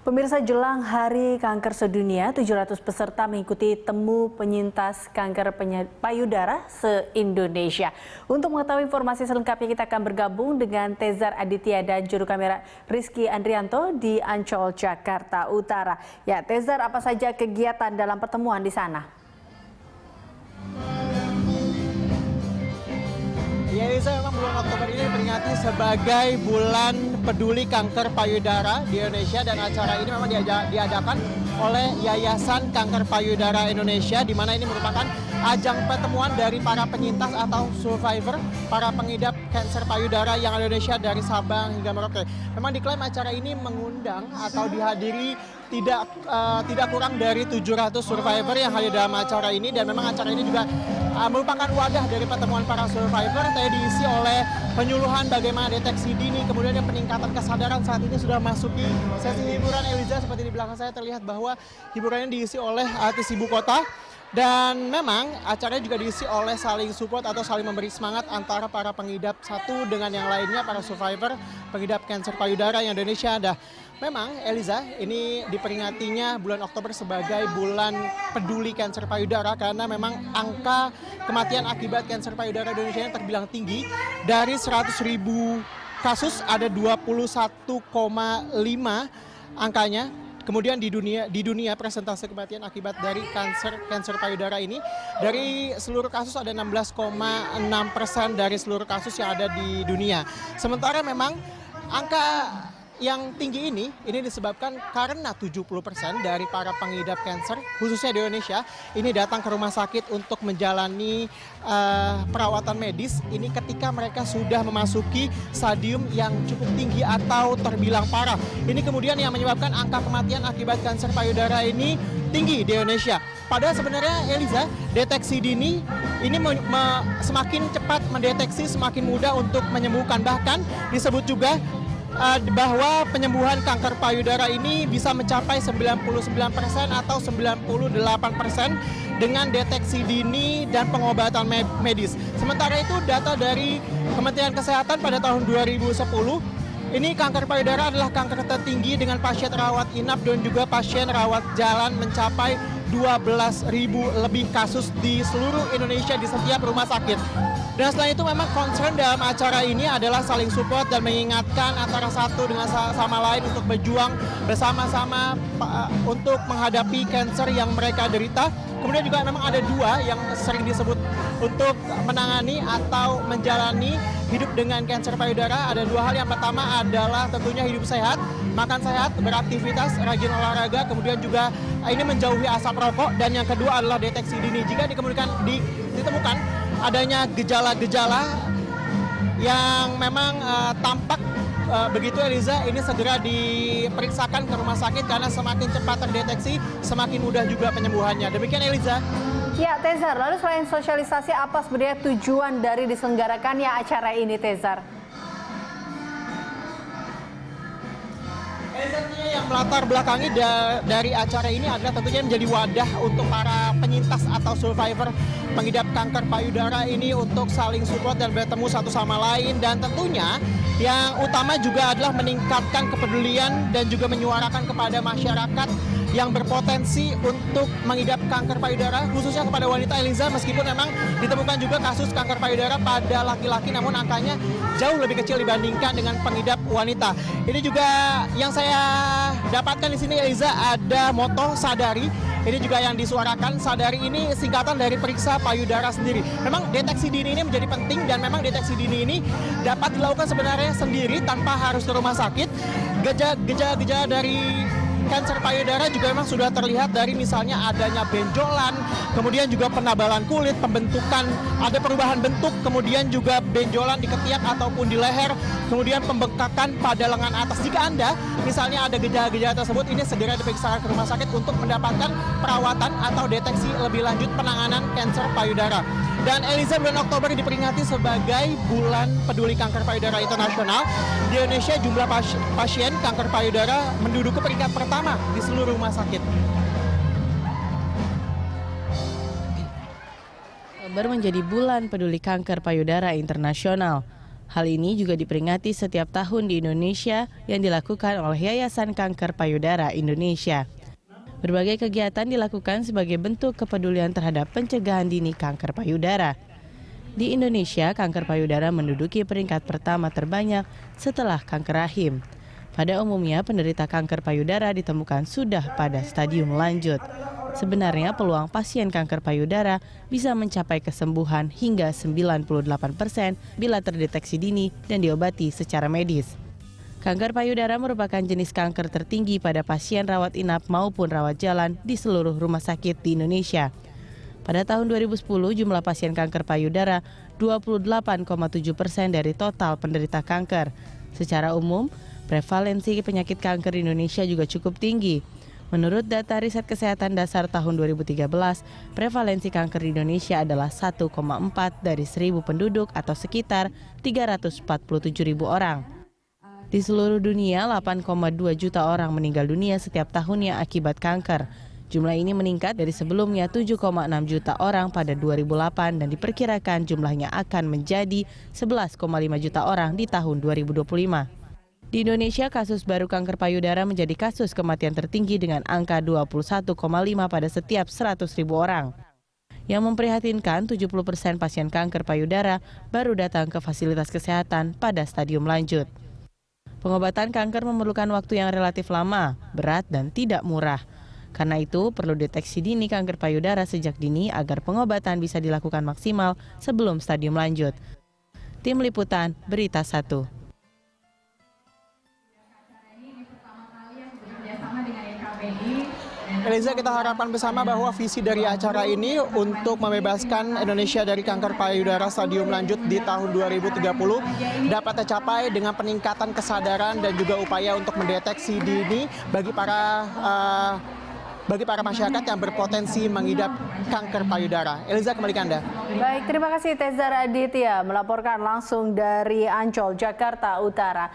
Pemirsa, jelang Hari Kanker Sedunia, 700 peserta mengikuti temu penyintas kanker payudara se-Indonesia. Untuk mengetahui informasi selengkapnya, kita akan bergabung dengan Tezar Aditya dan juru kamera Rizky Andrianto di Ancol, Jakarta Utara. Ya, Tezar, apa saja kegiatan dalam pertemuan di sana? Ya, Elisa, memang bulan Oktober ini diperingati sebagai bulan peduli kanker payudara di Indonesia, dan acara ini memang diadakan oleh Yayasan Kanker Payudara Indonesia, di mana ini merupakan ajang pertemuan dari para penyintas atau survivor, para pengidap kanker payudara yang ada di Indonesia dari Sabang hingga Merauke. Memang diklaim acara ini mengundang atau dihadiri tidak kurang dari 700 survivor yang hadir dalam acara ini, dan memang acara ini juga merupakan wadah dari pertemuan para survivor. Tadi diisi oleh penyuluhan bagaimana deteksi dini, kemudian peningkatan kesadaran. Saat ini sudah masuki sesi hiburan. Eliza, seperti di belakang saya terlihat bahwa hiburannya diisi oleh artis ibu kota. Dan memang acaranya juga diisi oleh saling support atau saling memberi semangat antara para pengidap satu dengan yang lainnya, para survivor pengidap kanker payudara yang Indonesia ada. Memang, Eliza, ini diperingatinya bulan Oktober sebagai bulan peduli kanker payudara karena memang angka kematian akibat kanker payudara di Indonesia yang terbilang tinggi. Dari 100.000 kasus ada 21,5 angkanya. Kemudian di dunia persentase kematian akibat dari kanker payudara ini, dari seluruh kasus ada 16,6% dari seluruh kasus yang ada di dunia. Sementara memang angka yang tinggi ini disebabkan karena 70% dari para pengidap kanker, khususnya di Indonesia, ini datang ke rumah sakit untuk menjalani perawatan medis. Ini ketika mereka sudah memasuki stadium yang cukup tinggi atau terbilang parah. Ini kemudian yang menyebabkan angka kematian akibat kanker payudara ini tinggi di Indonesia. Padahal sebenarnya, Eliza, deteksi dini ini semakin cepat mendeteksi, semakin mudah untuk menyembuhkan. Bahkan disebut juga bahwa penyembuhan kanker payudara ini bisa mencapai 99% atau 98% dengan deteksi dini dan pengobatan medis. Sementara itu, data dari Kementerian Kesehatan pada tahun 2010, ini kanker payudara adalah kanker tertinggi dengan pasien rawat inap dan juga pasien rawat jalan mencapai 12.000 lebih kasus di seluruh Indonesia di setiap rumah sakit. Dan selain itu, memang concern dalam acara ini adalah saling support dan mengingatkan antara satu dengan sama lain untuk berjuang bersama-sama untuk menghadapi kanker yang mereka derita. Kemudian juga memang ada dua yang sering disebut untuk menangani atau menjalani hidup dengan kanker payudara. Ada dua hal. Yang pertama adalah tentunya hidup sehat, makan sehat, beraktivitas, rajin olahraga, kemudian juga ini menjauhi asap rokok. Dan yang kedua adalah deteksi dini. Jika ditemukan adanya gejala-gejala yang memang tampak begitu, Eliza, ini segera diperiksakan ke rumah sakit karena semakin cepat terdeteksi, semakin mudah juga penyembuhannya. Demikian, Eliza. Ya, Tezar, lalu selain sosialisasi, apa sebenarnya tujuan dari diselenggarakannya acara ini, Tezar? Tentunya yang melatar belakangi dari acara ini adalah tentunya menjadi wadah untuk para penyintas atau survivor pengidap kanker payudara ini untuk saling support dan bertemu satu sama lain. Dan tentunya yang utama juga adalah meningkatkan kepedulian dan juga menyuarakan kepada masyarakat yang berpotensi untuk mengidap kanker payudara, khususnya kepada wanita, Eliza. Meskipun memang ditemukan juga kasus kanker payudara pada laki-laki, namun angkanya jauh lebih kecil dibandingkan dengan pengidap wanita. Ini juga yang saya dapatkan di sini, Eliza, ada moto Sadari. Ini juga yang disuarakan. Sadari ini singkatan dari periksa payudara sendiri. Memang deteksi dini ini menjadi penting, dan memang deteksi dini ini dapat dilakukan sebenarnya sendiri tanpa harus ke rumah sakit. Gejala-gejala dari kanker payudara juga memang sudah terlihat dari misalnya adanya benjolan, kemudian juga penabalan kulit, pembentukan, ada perubahan bentuk, kemudian juga benjolan di ketiak ataupun di leher, kemudian pembengkakan pada lengan atas. Jika Anda misalnya ada gejala-gejala tersebut, ini segera diperiksakan ke rumah sakit untuk mendapatkan perawatan atau deteksi lebih lanjut penanganan kanker payudara. Dan, Eliza, bulan Oktober diperingati sebagai bulan peduli kanker payudara internasional. Di Indonesia jumlah pasien kanker payudara menduduki peringkat pertama di seluruh rumah sakit. Oktober menjadi bulan peduli kanker payudara internasional. Hal ini juga diperingati setiap tahun di Indonesia yang dilakukan oleh Yayasan Kanker Payudara Indonesia. Berbagai kegiatan dilakukan sebagai bentuk kepedulian terhadap pencegahan dini kanker payudara. Di Indonesia, kanker payudara menduduki peringkat pertama terbanyak setelah kanker rahim. Pada umumnya, penderita kanker payudara ditemukan sudah pada stadium lanjut. Sebenarnya peluang pasien kanker payudara bisa mencapai kesembuhan hingga 98% bila terdeteksi dini dan diobati secara medis. Kanker payudara merupakan jenis kanker tertinggi pada pasien rawat inap maupun rawat jalan di seluruh rumah sakit di Indonesia. Pada tahun 2010, jumlah pasien kanker payudara 28,7% dari total penderita kanker. Secara umum, prevalensi penyakit kanker di Indonesia juga cukup tinggi. Menurut data riset kesehatan dasar tahun 2013, prevalensi kanker di Indonesia adalah 1,4 dari 1.000 penduduk atau sekitar 347.000 orang. Di seluruh dunia, 8,2 juta orang meninggal dunia setiap tahunnya akibat kanker. Jumlah ini meningkat dari sebelumnya 7,6 juta orang pada 2008 dan diperkirakan jumlahnya akan menjadi 11,5 juta orang di tahun 2025. Di Indonesia, kasus baru kanker payudara menjadi kasus kematian tertinggi dengan angka 21,5 pada setiap 100.000 orang. Yang memprihatinkan, 70% pasien kanker payudara baru datang ke fasilitas kesehatan pada stadium lanjut. Pengobatan kanker memerlukan waktu yang relatif lama, berat, dan tidak murah. Karena itu, perlu deteksi dini kanker payudara sejak dini agar pengobatan bisa dilakukan maksimal sebelum stadium lanjut. Tim Liputan, Berita 1. Eliza, kita harapkan bersama bahwa visi dari acara ini untuk membebaskan Indonesia dari kanker payudara stadium lanjut di tahun 2030 dapat tercapai dengan peningkatan kesadaran dan juga upaya untuk mendeteksi dini bagi para masyarakat yang berpotensi mengidap kanker payudara. Eliza, kembali ke Anda. Baik, terima kasih Tezar Aditya melaporkan langsung dari Ancol, Jakarta Utara.